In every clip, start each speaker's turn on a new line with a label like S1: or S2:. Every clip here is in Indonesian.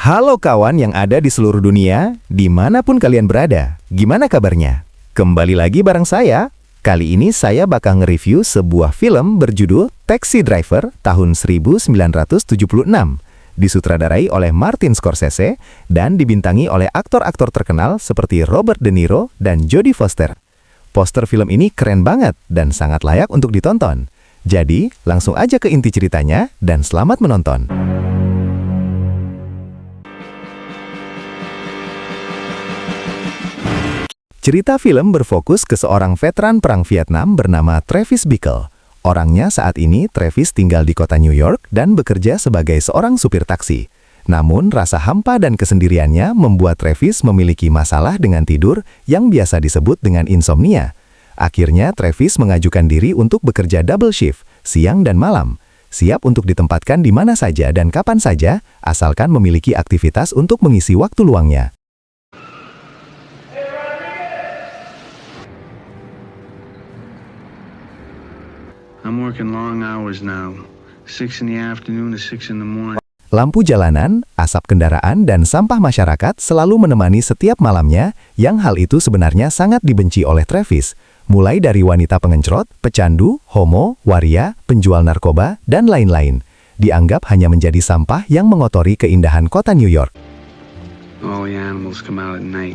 S1: Halo kawan yang ada di seluruh dunia, dimanapun kalian berada, gimana kabarnya? Kembali lagi bareng saya. Kali ini saya bakal nge-review sebuah film berjudul Taxi Driver tahun 1976, disutradarai oleh Martin Scorsese dan dibintangi oleh aktor-aktor terkenal seperti Robert De Niro dan Jodie Foster. Poster film ini keren banget dan sangat layak untuk ditonton. Jadi, langsung aja ke inti ceritanya dan selamat menonton. Cerita film berfokus ke seorang veteran perang Vietnam bernama Travis Bickle. Orangnya saat ini Travis tinggal di kota New York dan bekerja sebagai seorang supir taksi. Namun rasa hampa dan kesendiriannya membuat Travis memiliki masalah dengan tidur yang biasa disebut dengan insomnia. Akhirnya Travis mengajukan diri untuk bekerja double shift, siang dan malam. Siap untuk ditempatkan di mana saja dan kapan saja, asalkan memiliki aktivitas untuk mengisi waktu luangnya.
S2: I'm working long hours now, 6 in the afternoon to 6 in the morning.
S1: Lampu jalanan, asap kendaraan, dan sampah masyarakat selalu menemani setiap malamnya, yang hal itu sebenarnya sangat dibenci oleh Travis. Mulai dari wanita pengencrot, pecandu, homo, waria, penjual narkoba, dan lain-lain. Dianggap hanya menjadi sampah yang mengotori keindahan kota New York.
S2: All the animals come out at night.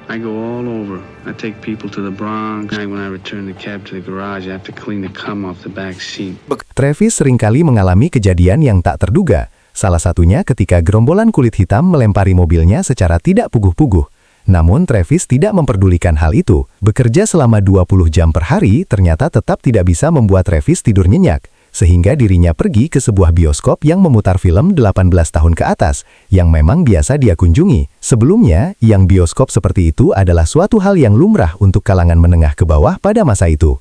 S2: I go all over. I take people to the Bronx. When I return the cab to the garage, I have to clean the cum off the back seat.
S1: Travis seringkali mengalami kejadian yang tak terduga. Salah satunya ketika gerombolan kulit hitam melempari mobilnya secara tidak puguh-puguh. Namun Travis tidak memperdulikan hal itu. Bekerja selama 20 jam per hari ternyata tetap tidak bisa membuat Travis tidur nyenyak. Sehingga dirinya pergi ke sebuah bioskop yang memutar film 18 tahun ke atas, yang memang biasa dia kunjungi. Sebelumnya, yang bioskop seperti itu adalah suatu hal yang lumrah untuk kalangan menengah ke bawah pada masa itu.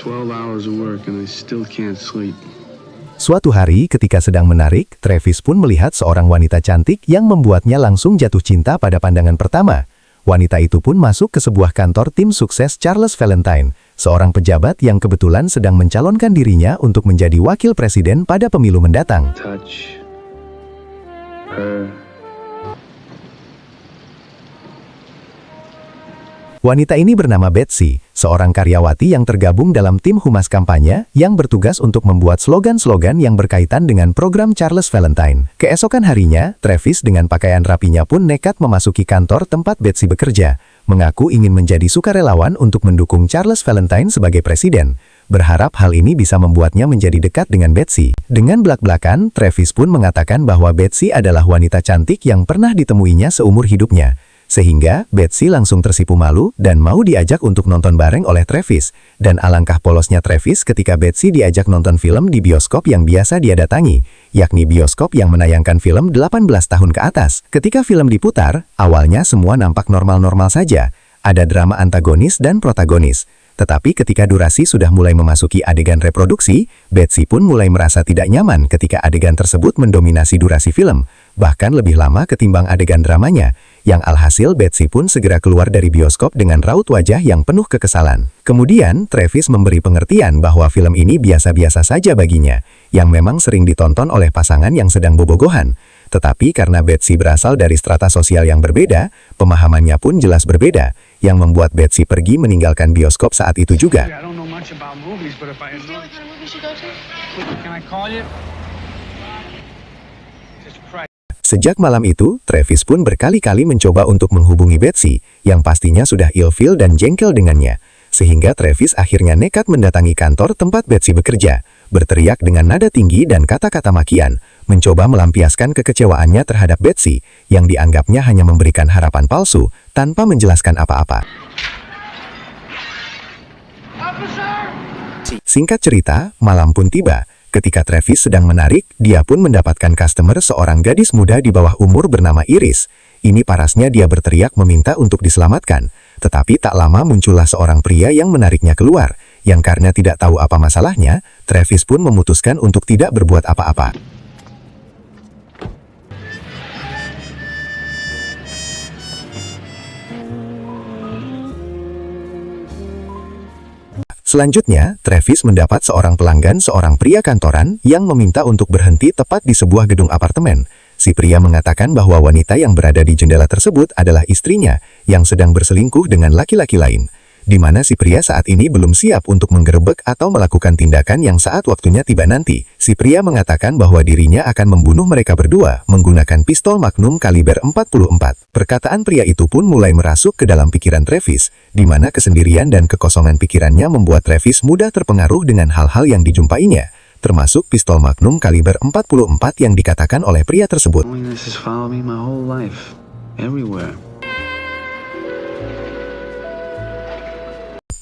S2: 12 hours of work and I still can't sleep.
S1: Suatu hari ketika sedang menarik, Travis pun melihat seorang wanita cantik yang membuatnya langsung jatuh cinta pada pandangan pertama. Wanita itu pun masuk ke sebuah kantor tim sukses Charles Valentine, seorang pejabat yang kebetulan sedang mencalonkan dirinya untuk menjadi wakil presiden pada pemilu mendatang.
S2: Touch her.
S1: Wanita ini bernama Betsy, seorang karyawati yang tergabung dalam tim humas kampanye yang bertugas untuk membuat slogan-slogan yang berkaitan dengan program Charles Valentine. Keesokan harinya, Travis dengan pakaian rapinya pun nekat memasuki kantor tempat Betsy bekerja, mengaku ingin menjadi sukarelawan untuk mendukung Charles Valentine sebagai presiden. Berharap hal ini bisa membuatnya menjadi dekat dengan Betsy. Dengan belak-belakan, Travis pun mengatakan bahwa Betsy adalah wanita cantik yang pernah ditemuinya seumur hidupnya. Sehingga Betsy langsung tersipu malu dan mau diajak untuk nonton bareng oleh Travis. Dan alangkah polosnya Travis ketika Betsy diajak nonton film di bioskop yang biasa dia datangi, yakni bioskop yang menayangkan film 18 tahun ke atas. Ketika film diputar, awalnya semua nampak normal-normal saja. Ada drama antagonis dan protagonis. Tetapi ketika durasi sudah mulai memasuki adegan reproduksi, Betsy pun mulai merasa tidak nyaman ketika adegan tersebut mendominasi durasi film, bahkan lebih lama ketimbang adegan dramanya, yang alhasil Betsy pun segera keluar dari bioskop dengan raut wajah yang penuh kekesalan. Kemudian, Travis memberi pengertian bahwa film ini biasa-biasa saja baginya, yang memang sering ditonton oleh pasangan yang sedang bobogohan. Tetapi karena Betsy berasal dari strata sosial yang berbeda, pemahamannya pun jelas berbeda, yang membuat Betsy pergi meninggalkan bioskop saat itu juga.
S2: I don't know much about movies, but if I
S3: Is the only kind of movie you go to?
S2: can I call you? Just pray.
S1: Sejak malam itu, Travis pun berkali-kali mencoba untuk menghubungi Betsy, yang pastinya sudah ilfil dan jengkel dengannya. Sehingga Travis akhirnya nekat mendatangi kantor tempat Betsy bekerja, berteriak dengan nada tinggi dan kata-kata makian, mencoba melampiaskan kekecewaannya terhadap Betsy, yang dianggapnya hanya memberikan harapan palsu, tanpa menjelaskan apa-apa. Singkat cerita, malam pun tiba. Ketika Travis sedang menarik, dia pun mendapatkan customer seorang gadis muda di bawah umur bernama Iris. Ini parasnya dia berteriak meminta untuk diselamatkan. Tetapi tak lama muncullah seorang pria yang menariknya keluar, yang karena tidak tahu apa masalahnya, Travis pun memutuskan untuk tidak berbuat apa-apa. Selanjutnya, Travis mendapat seorang pelanggan seorang pria kantoran yang meminta untuk berhenti tepat di sebuah gedung apartemen. Si pria mengatakan bahwa wanita yang berada di jendela tersebut adalah istrinya yang sedang berselingkuh dengan laki-laki lain, di mana si pria saat ini belum siap untuk menggerebek atau melakukan tindakan yang saat waktunya tiba nanti. Si pria mengatakan bahwa dirinya akan membunuh mereka berdua menggunakan pistol Magnum kaliber 44. Perkataan pria itu pun mulai merasuk ke dalam pikiran Travis, di mana kesendirian dan kekosongan pikirannya membuat Travis mudah terpengaruh dengan hal-hal yang dijumpainya, termasuk pistol Magnum kaliber 44 yang dikatakan oleh pria tersebut.
S2: Loneliness has followed me my whole life, everywhere.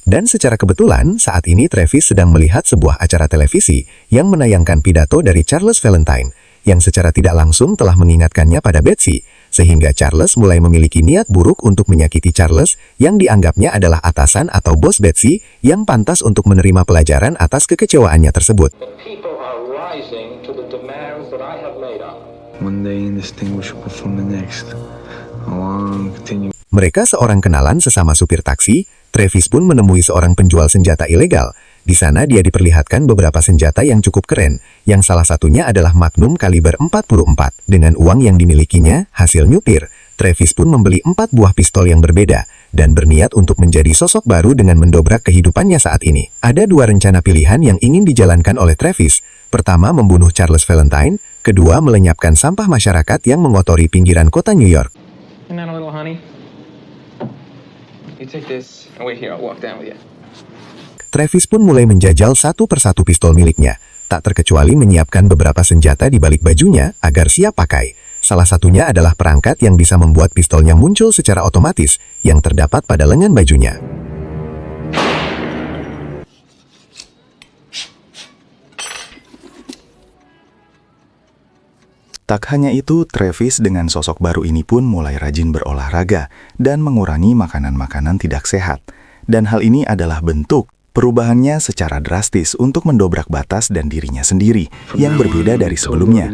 S1: Dan secara kebetulan, saat ini Travis sedang melihat sebuah acara televisi yang menayangkan pidato dari Charles Valentine, yang secara tidak langsung telah mengingatkannya pada Betsy, sehingga Charles mulai memiliki niat buruk untuk menyakiti Charles, yang dianggapnya adalah atasan atau bos Betsy, yang pantas untuk menerima pelajaran atas kekecewaannya tersebut.
S2: One day indistinguishable from the next. A long, continuous.
S1: Mereka seorang kenalan sesama supir taksi. Travis pun menemui seorang penjual senjata ilegal. Di sana dia diperlihatkan beberapa senjata yang cukup keren, yang salah satunya adalah Magnum kaliber 44. Dengan uang yang dimilikinya, hasil nyupir, Travis pun membeli 4 buah pistol yang berbeda, dan berniat untuk menjadi sosok baru dengan mendobrak kehidupannya saat ini. Ada 2 rencana pilihan yang ingin dijalankan oleh Travis. Pertama, membunuh Charles Valentine. Kedua, melenyapkan sampah masyarakat yang mengotori pinggiran kota New York.
S3: Come down a little, honey. You take this, and wait here, I'll walk down with you.
S1: Travis pun mulai menjajal satu persatu pistol miliknya, tak terkecuali menyiapkan beberapa senjata di balik bajunya agar siap pakai. Salah satunya adalah perangkat yang bisa membuat pistolnya muncul secara otomatis yang terdapat pada lengan bajunya.
S4: Tak hanya itu, Travis dengan sosok baru ini pun mulai rajin berolahraga dan mengurangi makanan-makanan tidak sehat. Dan hal ini adalah bentuk perubahannya secara drastis untuk mendobrak batas dan dirinya sendiri yang berbeda dari sebelumnya.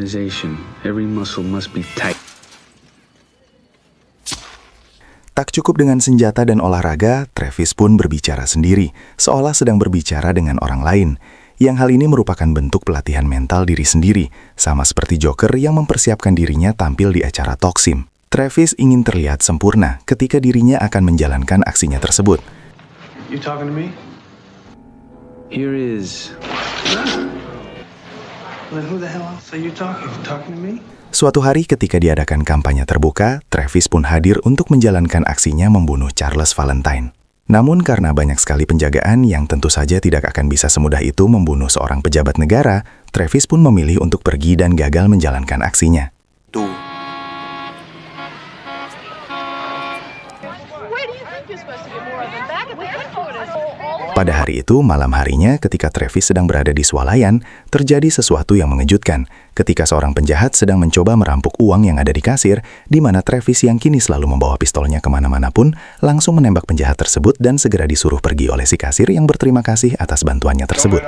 S4: Tak cukup dengan senjata dan olahraga, Travis pun berbicara sendiri, seolah sedang berbicara dengan orang lain. Yang hal ini merupakan bentuk pelatihan mental diri sendiri, sama seperti Joker yang mempersiapkan dirinya tampil di acara Talksim. Travis ingin terlihat sempurna ketika dirinya akan menjalankan aksinya tersebut.
S2: You talking to me? Here is. Well, who the hell else are you talking? Talking to me?
S4: Suatu hari ketika diadakan kampanye terbuka, Travis pun hadir untuk menjalankan aksinya membunuh Charles Valentine. Namun karena banyak sekali penjagaan yang tentu saja tidak akan bisa semudah itu membunuh seorang pejabat negara, Travis pun memilih untuk pergi dan gagal menjalankan aksinya. Pada hari itu, malam harinya ketika Travis sedang berada di swalayan, terjadi sesuatu yang mengejutkan ketika seorang penjahat sedang mencoba merampok uang yang ada di kasir, di mana Travis yang kini selalu membawa pistolnya kemana-mana pun langsung menembak penjahat tersebut dan segera disuruh pergi oleh si kasir yang berterima kasih atas bantuannya tersebut.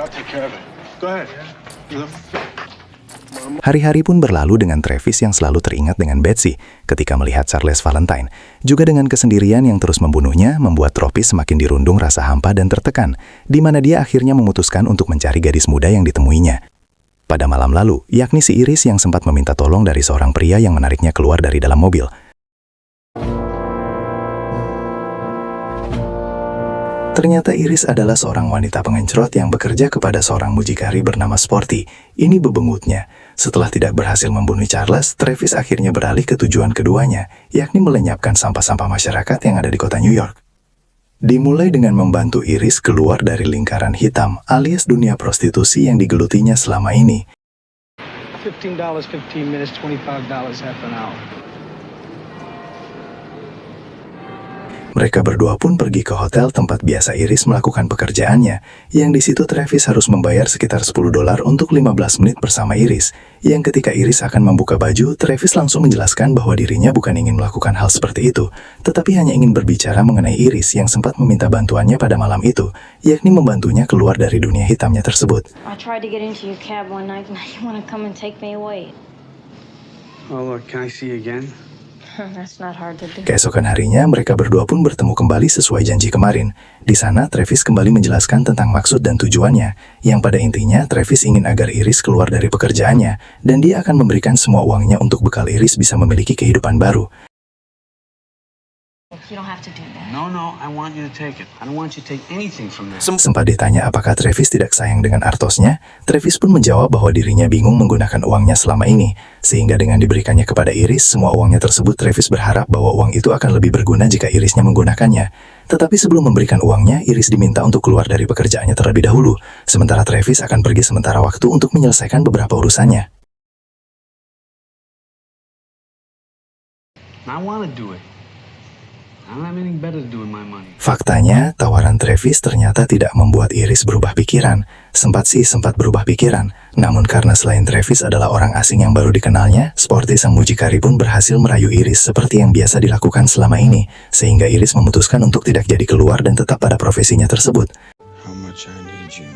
S4: Hari-hari pun berlalu dengan Travis yang selalu teringat dengan Betsy ketika melihat Charles Valentine. Juga dengan kesendirian yang terus membunuhnya, membuat Travis semakin dirundung rasa hampa dan tertekan, di mana dia akhirnya memutuskan untuk mencari gadis muda yang ditemuinya. Pada malam lalu, yakni si Iris yang sempat meminta tolong dari seorang pria yang menariknya keluar dari dalam mobil. Ternyata Iris adalah seorang wanita pengencrot yang bekerja kepada seorang mucikari bernama Sporty. Ini bebengutnya. Setelah tidak berhasil membunuh Charles, Travis akhirnya beralih ke tujuan keduanya, yakni melenyapkan sampah-sampah masyarakat yang ada di kota New York. Dimulai dengan membantu Iris keluar dari lingkaran hitam alias dunia prostitusi yang digelutinya selama ini.
S5: $15, 15 minutes, $25 half an hour.
S4: Mereka berdua pun pergi ke hotel tempat biasa Iris melakukan pekerjaannya, yang di situ Travis harus membayar sekitar $10 untuk 15 menit bersama Iris. Yang ketika Iris akan membuka baju, Travis langsung menjelaskan bahwa dirinya bukan ingin melakukan hal seperti itu, tetapi hanya ingin berbicara mengenai Iris yang sempat meminta bantuannya pada malam itu, yakni membantunya keluar dari dunia hitamnya tersebut.
S6: I tried to get into your cab one night and you want to come and take me away.
S2: Oh, look, can I see you again?
S6: That's not hard to do.
S4: Keesokan harinya, mereka berdua pun bertemu kembali sesuai janji kemarin. Di sana, Travis kembali menjelaskan tentang maksud dan tujuannya, yang pada intinya Travis ingin agar Iris keluar dari pekerjaannya, dan dia akan memberikan semua uangnya untuk bekal Iris bisa memiliki kehidupan baru.
S6: You don't have to do that.
S2: No, I want you to take it. I don't want you to take anything from that.
S4: Sempat ditanya apakah Travis tidak sayang dengan Artosnya, Travis pun menjawab bahwa dirinya bingung menggunakan uangnya selama ini, sehingga dengan diberikannya kepada Iris, semua uangnya tersebut Travis berharap bahwa uang itu akan lebih berguna jika Irisnya menggunakannya. Tetapi sebelum memberikan uangnya, Iris diminta untuk keluar dari pekerjaannya terlebih dahulu, sementara Travis akan pergi sementara waktu untuk menyelesaikan beberapa urusannya.
S2: I want to do it. I don't have anything better to do with my money.
S4: Faktanya, tawaran Travis ternyata tidak membuat Iris berubah pikiran. Sempat berubah pikiran. Namun karena selain Travis adalah orang asing yang baru dikenalnya, Sporty sang mucikari pun berhasil merayu Iris seperti yang biasa dilakukan selama ini, sehingga Iris memutuskan untuk tidak jadi keluar dan tetap pada profesinya tersebut.
S2: How much I need you.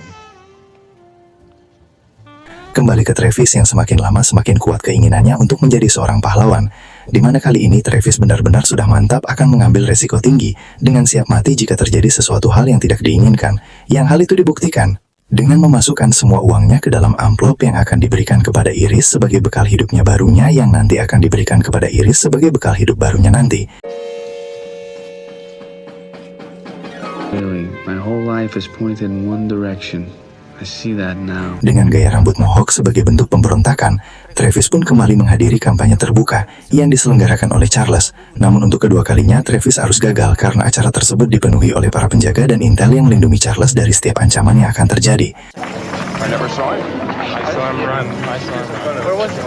S4: Kembali ke Travis yang semakin lama semakin kuat keinginannya untuk menjadi seorang pahlawan, di mana kali ini Travis benar-benar sudah mantap akan mengambil resiko tinggi dengan siap mati jika terjadi sesuatu hal yang tidak diinginkan. Yang hal itu dibuktikan dengan memasukkan semua uangnya ke dalam amplop yang akan diberikan kepada Iris sebagai bekal hidupnya barunya yang nanti akan diberikan kepada Iris sebagai bekal hidup barunya nanti.
S2: Really, my whole life is pointed in one direction. I see that now.
S4: Dengan gaya rambut mohawk sebagai bentuk pemberontakan, Travis pun kembali menghadiri kampanye terbuka yang diselenggarakan oleh Charles. Namun untuk kedua kalinya, Travis harus gagal karena acara tersebut dipenuhi oleh para penjaga dan intel yang melindungi Charles dari setiap ancaman yang akan terjadi.
S3: I never saw him. I saw him run. Where was he?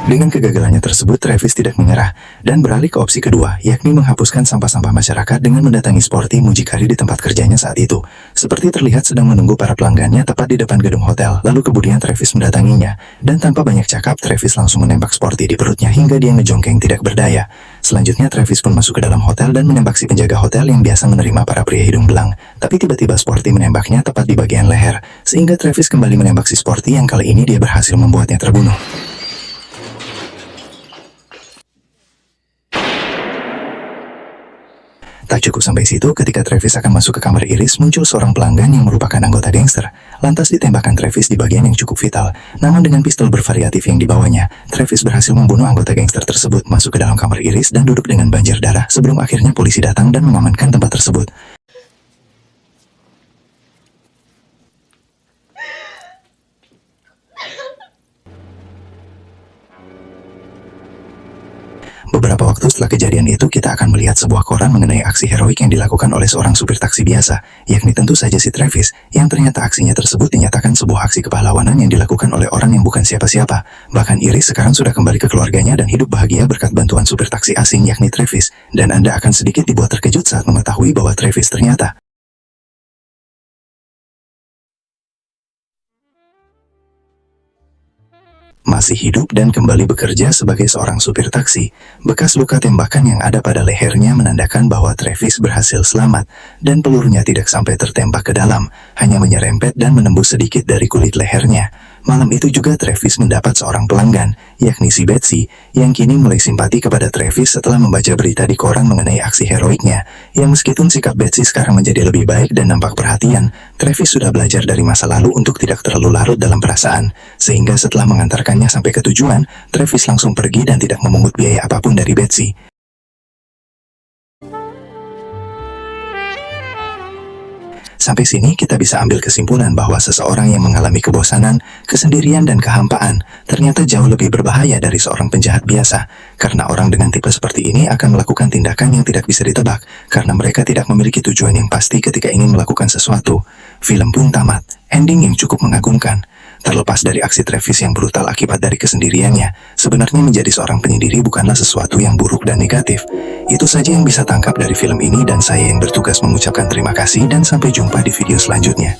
S4: Dengan kegagalannya tersebut, Travis tidak menyerah dan beralih ke opsi kedua, yakni menghapuskan sampah-sampah masyarakat dengan mendatangi Sporty mucikari di tempat kerjanya saat itu. Seperti terlihat sedang menunggu para pelanggannya tepat di depan gedung hotel, lalu kemudian Travis mendatanginya. Dan tanpa banyak cakap, Travis langsung menembak Sporty di perutnya hingga dia ngejongkeng tidak berdaya. Selanjutnya, Travis pun masuk ke dalam hotel dan menembak si penjaga hotel yang biasa menerima para pria hidung belang. Tapi tiba-tiba Sporty menembaknya tepat di bagian leher, sehingga Travis kembali menembak si Sporty yang kali ini dia berhasil membuatnya terbunuh. Tak cukup sampai situ, ketika Travis akan masuk ke kamar Iris, muncul seorang pelanggan yang merupakan anggota gangster. Lantas ditembakkan Travis di bagian yang cukup vital. Namun dengan pistol bervariatif yang dibawanya, Travis berhasil membunuh anggota gangster tersebut, masuk ke dalam kamar Iris dan duduk dengan banjir darah sebelum akhirnya polisi datang dan mengamankan tempat tersebut. Beberapa waktu setelah kejadian itu, kita akan melihat sebuah koran mengenai aksi heroik yang dilakukan oleh seorang supir taksi biasa, yakni tentu saja si Travis, yang ternyata aksinya tersebut dinyatakan sebuah aksi kepahlawanan yang dilakukan oleh orang yang bukan siapa-siapa. Bahkan Iris sekarang sudah kembali ke keluarganya dan hidup bahagia berkat bantuan supir taksi asing yakni Travis, dan Anda akan sedikit dibuat terkejut saat mengetahui bahwa Travis ternyata masih hidup dan kembali bekerja sebagai seorang supir taksi. Bekas luka tembakan yang ada pada lehernya menandakan bahwa Travis berhasil selamat dan pelurunya tidak sampai tertembak ke dalam, hanya menyerempet dan menembus sedikit dari kulit lehernya. Malam itu juga Travis mendapat seorang pelanggan, yakni si Betsy, yang kini mulai simpati kepada Travis setelah membaca berita di koran mengenai aksi heroiknya. Yang meskipun sikap Betsy sekarang menjadi lebih baik dan nampak perhatian, Travis sudah belajar dari masa lalu untuk tidak terlalu larut dalam perasaan. Sehingga setelah mengantarkannya sampai ke tujuan, Travis langsung pergi dan tidak memungut biaya apapun dari Betsy. Sampai sini kita bisa ambil kesimpulan bahwa seseorang yang mengalami kebosanan, kesendirian, dan kehampaan ternyata jauh lebih berbahaya dari seorang penjahat biasa. Karena orang dengan tipe seperti ini akan melakukan tindakan yang tidak bisa ditebak, karena mereka tidak memiliki tujuan yang pasti ketika ingin melakukan sesuatu. Film pun tamat, ending yang cukup mengagumkan. Terlepas dari aksi Travis yang brutal akibat dari kesendiriannya, sebenarnya menjadi seorang penyendiri bukanlah sesuatu yang buruk dan negatif. Itu saja yang bisa tangkap dari film ini dan saya yang bertugas mengucapkan terima kasih dan sampai jumpa di video selanjutnya.